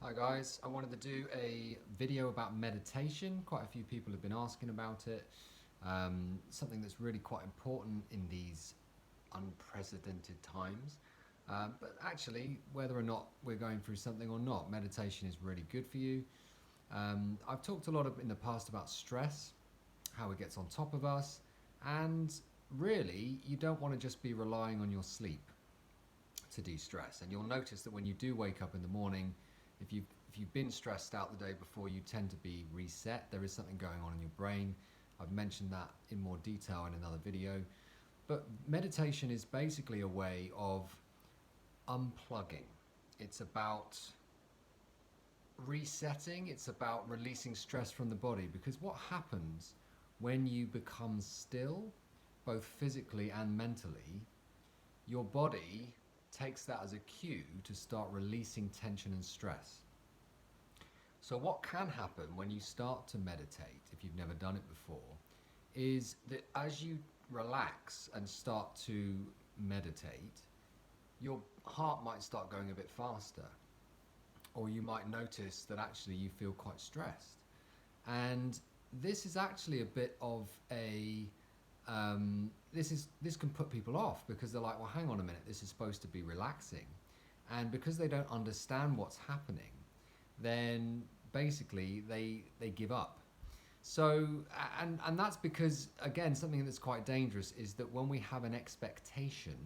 Hi guys, I wanted to do a video about meditation. Quite a few people have been asking about it. Something that's really quite important in these unprecedented times. But actually, whether or not we're going through something or not, meditation is really good for you. I've talked a lot in the past about stress, how it gets on top of us, and really, you don't want to just be relying on your sleep to de-stress. And you'll notice that when you do wake up in the morning, if you've been stressed out the day before, you tend to be reset. There is something going on in your brain. I've mentioned that in more detail in another video. But meditation is basically a way of unplugging. It's about resetting, it's about releasing stress from the body, because what happens when you become still, both physically and mentally, your body takes that as a cue to start releasing tension and stress. So, what can happen when you start to meditate, if you've never done it before, is that as you relax and start to meditate, your heart might start going a bit faster, or you might notice that actually you feel quite stressed. And this is actually a bit of a this can put people off because they're like, well, hang on a minute, this is supposed to be relaxing, and because they don't understand what's happening, then basically they give up. So and that's because, again, something that's quite dangerous is that when we have an expectation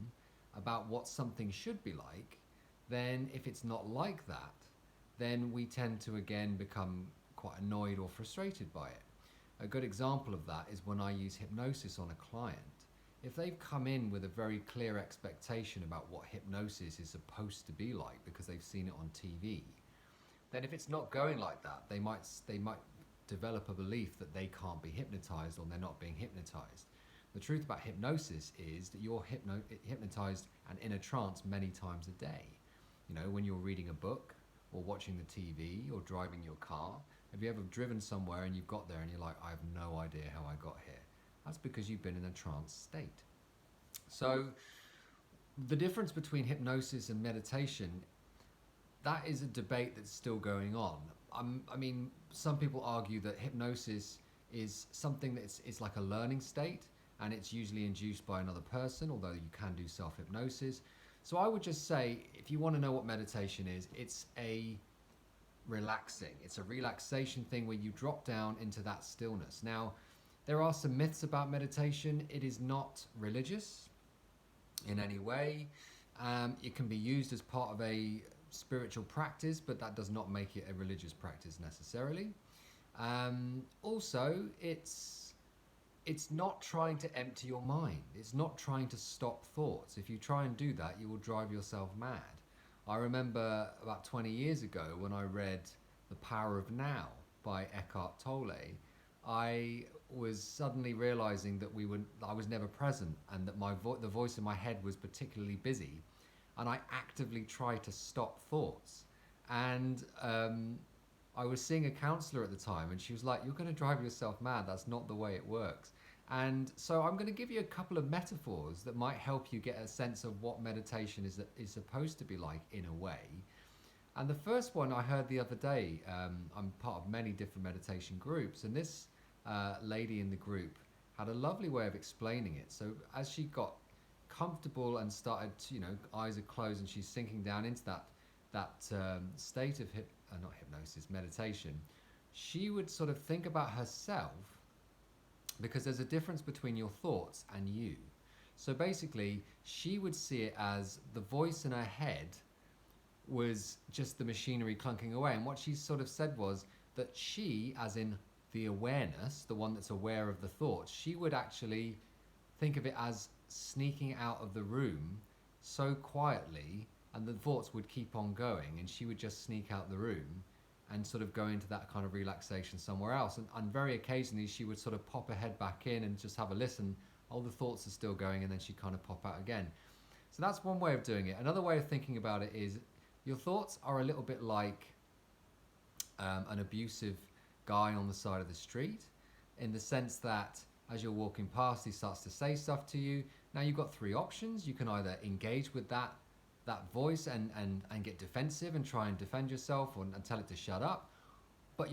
about what something should be like, then if it's not like that, then we tend to again become quite annoyed or frustrated by it. A good example of that is when I use hypnosis on a client. If they've come in with a very clear expectation about what hypnosis is supposed to be like because they've seen it on TV, then if it's not going like that, they might develop a belief that they can't be hypnotized or they're not being hypnotized. The truth about hypnosis is that you're hypnotized and in a trance many times a day. You know, when you're reading a book or watching the TV or driving your car. Have you ever driven somewhere and you've got there and you're like, I have no idea how I got here? That's because you've been in a trance state. So the difference between hypnosis and meditation, that is a debate that's still going on. I mean, some people argue that hypnosis is something that is like a learning state, and it's usually induced by another person, although you can do self-hypnosis. So I would just say, if you want to know what meditation is, it's a relaxation thing where you drop down into that stillness. Now, there are some myths about meditation. It is not religious in any way. It can be used as part of a spiritual practice, but that does not make it a religious practice necessarily. Also, it's not trying to empty your mind. It's not trying to stop thoughts. If you try and do that, you will drive yourself mad. I remember about 20 years ago when I read The Power of Now by Eckhart Tolle, I was suddenly realizing that I was never present, and that the voice in my head was particularly busy, and I actively tried to stop thoughts. And I was seeing a counselor at the time, and she was like, "You're going to drive yourself mad. That's not the way it works." And so I'm going to give you a couple of metaphors that might help you get a sense of what meditation is supposed to be like in a way. And the first one I heard the other day, I'm part of many different meditation groups, and this lady in the group had a lovely way of explaining it. So as she got comfortable and started to, eyes are closed, and she's sinking down into that state of not hypnosis, meditation, she would sort of think about herself, because there's a difference between your thoughts and you. So basically, she would see it as the voice in her head was just the machinery clunking away. And what she sort of said was that she, as in the awareness, the one that's aware of the thoughts, she would actually think of it as sneaking out of the room so quietly, and the thoughts would keep on going, and she would just sneak out the room and sort of go into that kind of relaxation somewhere else. And very occasionally she would sort of pop her head back in and just have a listen. All the thoughts are still going, and then she'd kind of pop out again. So that's one way of doing it. Another way of thinking about it is your thoughts are a little bit like an abusive guy on the side of the street, in the sense that as you're walking past, he starts to say stuff to you. Now you've got three options. You can either engage with that that voice and get defensive and try and defend yourself and tell it to shut up. But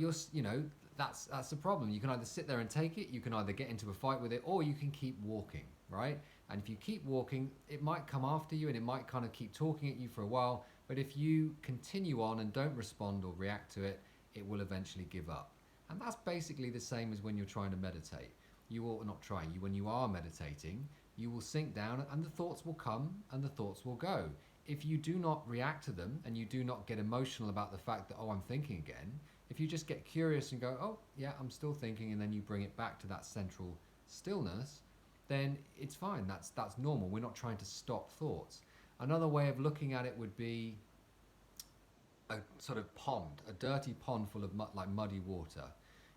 that's the problem. You can either sit there and take it, you can either get into a fight with it, or you can keep walking, right? And if you keep walking, it might come after you and it might kind of keep talking at you for a while. But if you continue on and don't respond or react to it, it will eventually give up. And that's basically the same as when you're trying to meditate. You will not trying, you when you are meditating, you will sink down and the thoughts will come and the thoughts will go. If you do not react to them and you do not get emotional about the fact that, oh, I'm thinking again, if you just get curious and go, oh, yeah, I'm still thinking, and then you bring it back to that central stillness, then it's fine. That's normal. We're not trying to stop thoughts. Another way of looking at it would be a sort of pond, a dirty pond full of muddy water.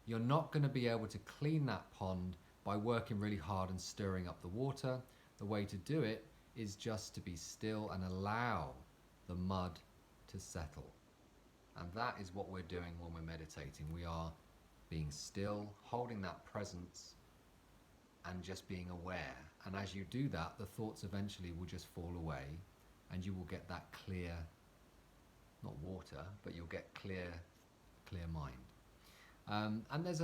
You're not going to be able to clean that pond by working really hard and stirring up the water. The way to do it is just to be still and allow the mud to settle. And that is what we're doing when we're meditating. We are being still, holding that presence, and just being aware. And as you do that, the thoughts eventually will just fall away and you will get that clear, not water, but you'll get clear mind. And there's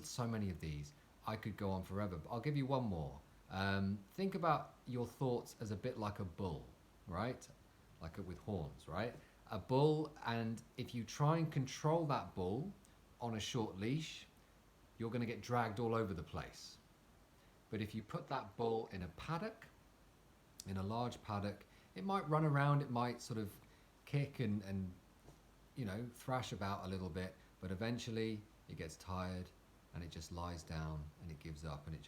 so many of these. I could go on forever, but I'll give you one more. Think about your thoughts as a bit like a bull, right? With horns, right? A bull, and if you try and control that bull on a short leash, you're going to get dragged all over the place. But if you put that bull in a paddock, in a large paddock, it might run around, it might sort of kick and thrash about a little bit, but eventually it gets tired and it just lies down and it gives up and it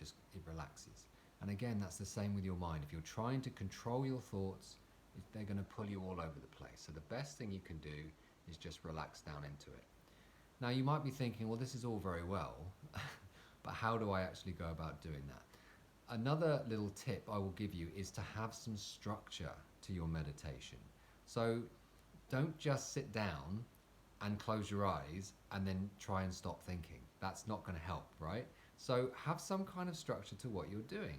relaxes. And again, that's the same with your mind. If you're trying to control your thoughts, they're going to pull you all over the place. So the best thing you can do is just relax down into it. Now you might be thinking, well, this is all very well, but how do I actually go about doing that? Another little tip I will give you is to have some structure to your meditation. So don't just sit down and close your eyes and then try and stop thinking. That's not going to help, right? So have some kind of structure to what you're doing.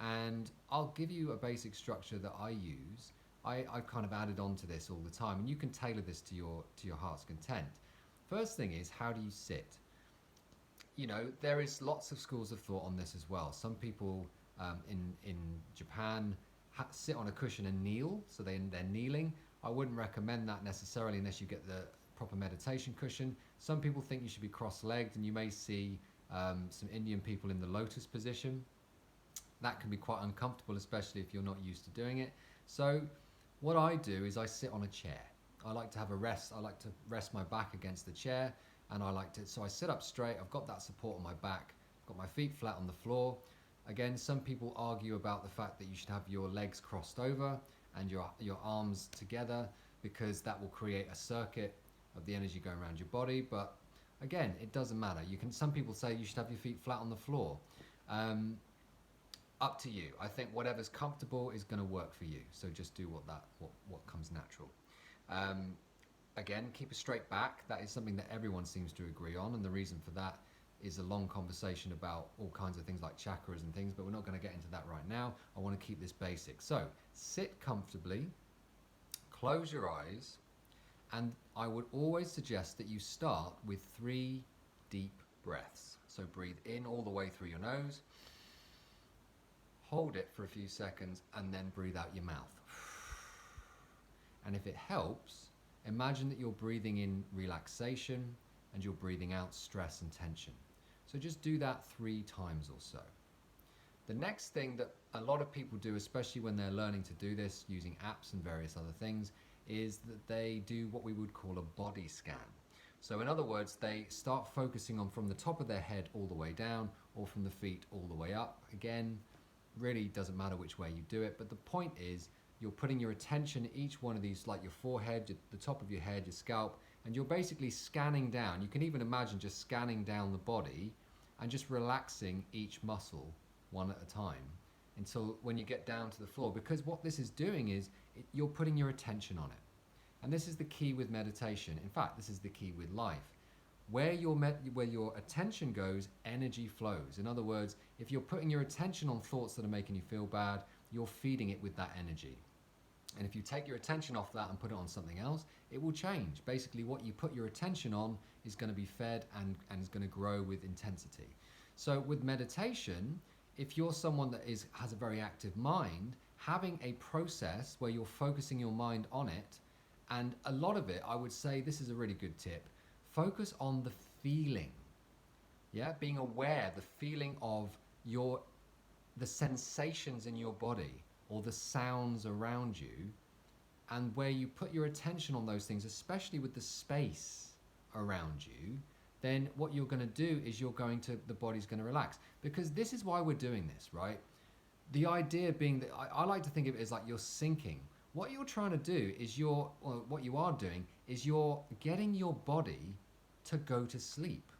And I'll give you a basic structure that I use. I've kind of added on to this all the time, and you can tailor this to your heart's content. First thing is, how do you sit? There is lots of schools of thought on this as well. Some people in Japan sit on a cushion and kneel, so they're kneeling. I wouldn't recommend that necessarily unless you get the proper meditation cushion. Some people think you should be cross-legged, and you may see some Indian people in the lotus position. That can be quite uncomfortable, especially if you're not used to doing it. So what I do is I sit on a chair. I like to have a rest. I like to rest my back against the chair, and so I sit up straight. I've got that support on my back. I've got my feet flat on the floor. Again, some people argue about the fact that you should have your legs crossed over and your arms together, because that will create a circuit of the energy going around your body. But again, it doesn't matter. Some people say you should have your feet flat on the floor. Up to you. I think whatever's comfortable is going to work for you. So just do what comes natural. Again, keep a straight back. That is something that everyone seems to agree on, and the reason for that is a long conversation about all kinds of things like chakras and things, but we're not going to get into that right now. I want to keep this basic. So sit comfortably, close your eyes, and I would always suggest that you start with 3 deep breaths. So breathe in all the way through your nose, hold it for a few seconds, and then breathe out your mouth. And if it helps, imagine that you're breathing in relaxation and you're breathing out stress and tension. So just do that 3 times or so. The next thing that a lot of people do, especially when they're learning to do this using apps and various other things, is that they do what we would call a body scan. So in other words, they start focusing on from the top of their head all the way down, or from the feet all the way up. Again, really doesn't matter which way you do it, but the point is you're putting your attention at each one of these, like your forehead, the top of your head, your scalp, and you're basically scanning down. You can even imagine just scanning down the body and just relaxing each muscle one at a time until when you get down to the floor. Because what this is doing is you're putting your attention on it. And this is the key with meditation. In fact, this is the key with life. Where your attention goes, energy flows. In other words, if you're putting your attention on thoughts that are making you feel bad, you're feeding it with that energy. And if you take your attention off that and put it on something else, it will change. Basically, what you put your attention on is going to be fed and is going to grow with intensity. So with meditation, if you're someone that has a very active mind, having a process where you're focusing your mind on it, and a lot of it, I would say this is a really good tip, focus on the feeling. Yeah, being aware, the feeling of the sensations in your body or the sounds around you, and where you put your attention on those things, especially with the space around you, then what you're going to do is the body's going to relax. Because this is why we're doing this, right? The idea being that I like to think of it as like you're sinking. What you're trying to do is what you are doing is you're getting your body to go to sleep,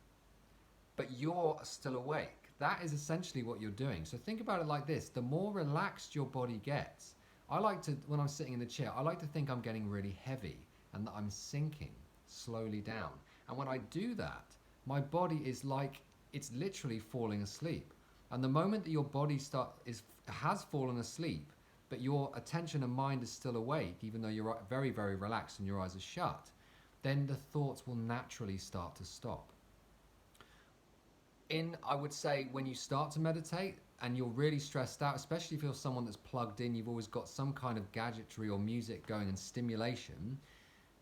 but you're still awake. That is essentially what you're doing. So think about it like this. The more relaxed your body gets, when I'm sitting in the chair, I like to think I'm getting really heavy and that I'm sinking slowly down. And when I do that, my body is like, it's literally falling asleep. And the moment that your body has fallen asleep, but your attention and mind is still awake, even though you're very, very relaxed and your eyes are shut, then the thoughts will naturally start to stop. I would say, when you start to meditate and you're really stressed out, especially if you're someone that's plugged in, you've always got some kind of gadgetry or music going and stimulation,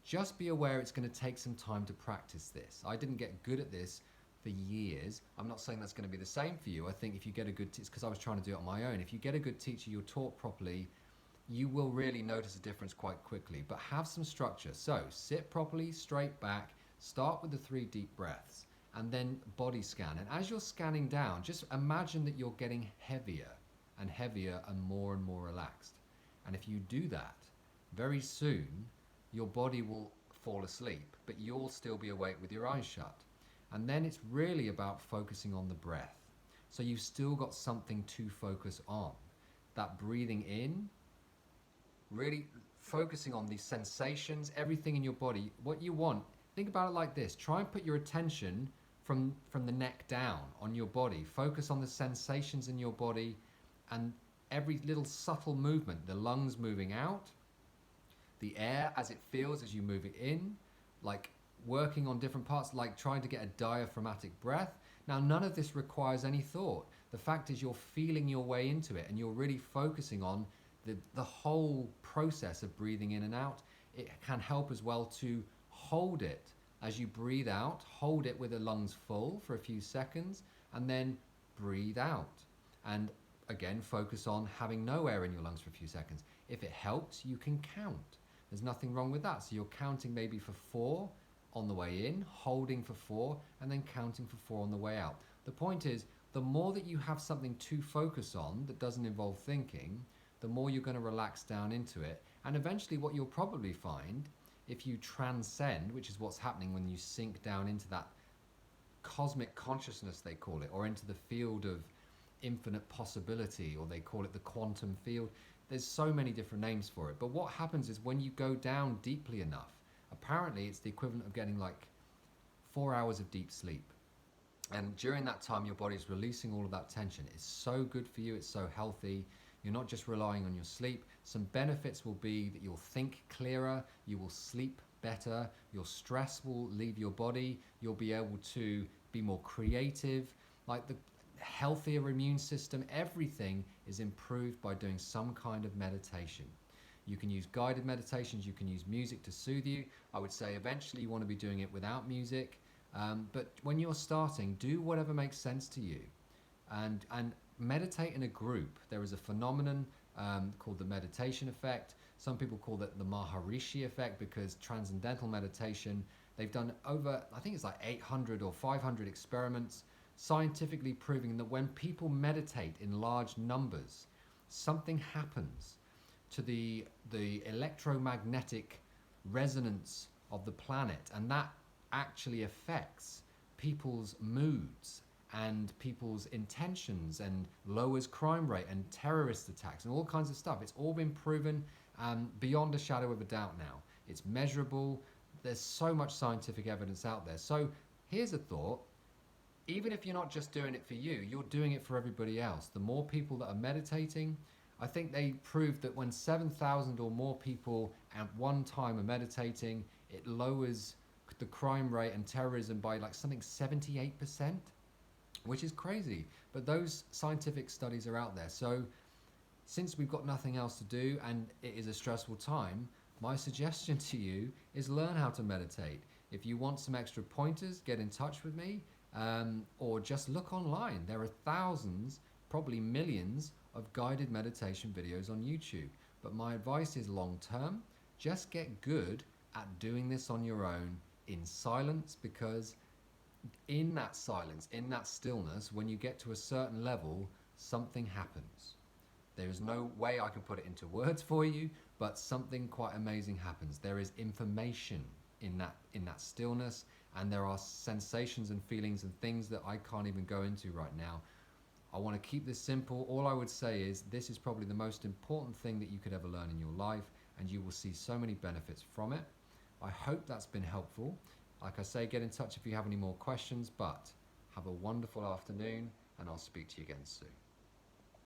just be aware it's going to take some time to practice this. I didn't get good at this for years. I'm not saying that's going to be the same for you. I think if you get a good teacher, because I was trying to do it on my own, if you get a good teacher, you're taught properly, you will really notice a difference quite quickly. But have some structure. So sit properly, straight back, start with the 3 deep breaths, and then body scan. And as you're scanning down, just imagine that you're getting heavier and heavier and more relaxed. And if you do that, very soon your body will fall asleep, but you'll still be awake with your eyes shut. And then it's really about focusing on the breath. So you've still got something to focus on. That breathing in, really focusing on these sensations, everything in your body. What you want, think about it like this. Try and put your attention from the neck down on your body. Focus on the sensations in your body and every little subtle movement, the lungs moving out, the air as it feels as you move it in, like working on different parts, like trying to get a diaphragmatic breath. Now, none of this requires any thought. The fact is you're feeling your way into it and you're really focusing on the whole process of breathing in and out. It can help as well to hold it as you breathe out, hold it with the lungs full for a few seconds, and then breathe out. And again, focus on having no air in your lungs for a few seconds. If it helps, you can count. There's nothing wrong with that. So you're counting maybe for 4 on the way in, holding for 4, and then counting for 4 on the way out. The point is, the more that you have something to focus on that doesn't involve thinking, the more you're going to relax down into it. And eventually what you'll probably find, if you transcend, which is what's happening when you sink down into that cosmic consciousness, they call it, or into the field of infinite possibility, or they call it the quantum field. There's so many different names for it. But what happens is when you go down deeply enough, apparently it's the equivalent of getting like 4 hours of deep sleep. And during that time, your body's releasing all of that tension. It's so good for you. It's so healthy. You're not just relying on your sleep. Some benefits will be that you'll think clearer, you will sleep better, your stress will leave your body, you'll be able to be more creative, like the healthier immune system, everything is improved by doing some kind of meditation. You can use guided meditations, you can use music to soothe you. I would say eventually you want to be doing it without music, but when you're starting, do whatever makes sense to you. And meditate in a group. There is a phenomenon called the meditation effect. Some people call it the Maharishi effect, because transcendental meditation, they've done over, I think it's like 800 or 500 experiments, scientifically proving that when people meditate in large numbers, something happens to the electromagnetic resonance of the planet, and that actually affects people's moods and people's intentions and lowers crime rate and terrorist attacks and all kinds of stuff. It's all been proven beyond a shadow of a doubt now. It's measurable. There's so much scientific evidence out there. So here's a thought. Even if you're not just doing it for you, you're doing it for everybody else. The more people that are meditating, I think they proved that when 7,000 or more people at one time are meditating, it lowers the crime rate and terrorism by like something 78%, which is crazy. But those scientific studies are out there. So since we've got nothing else to do and it is a stressful time, my suggestion to you is learn how to meditate. If you want some extra pointers, get in touch with me, or just look online. There are thousands, probably millions, of guided meditation videos on YouTube. But my advice is long term, just get good at doing this on your own in silence, because in that silence, in that stillness, when you get to a certain level, something happens. There is no way I can put it into words for you, but something quite amazing happens. There is information in that stillness, and there are sensations and feelings and things that I can't even go into right now. I want to keep this simple. All I would say is this is probably the most important thing that you could ever learn in your life, and you will see so many benefits from it. I hope that's been helpful. Like I say, get in touch if you have any more questions, but have a wonderful afternoon, and I'll speak to you again soon.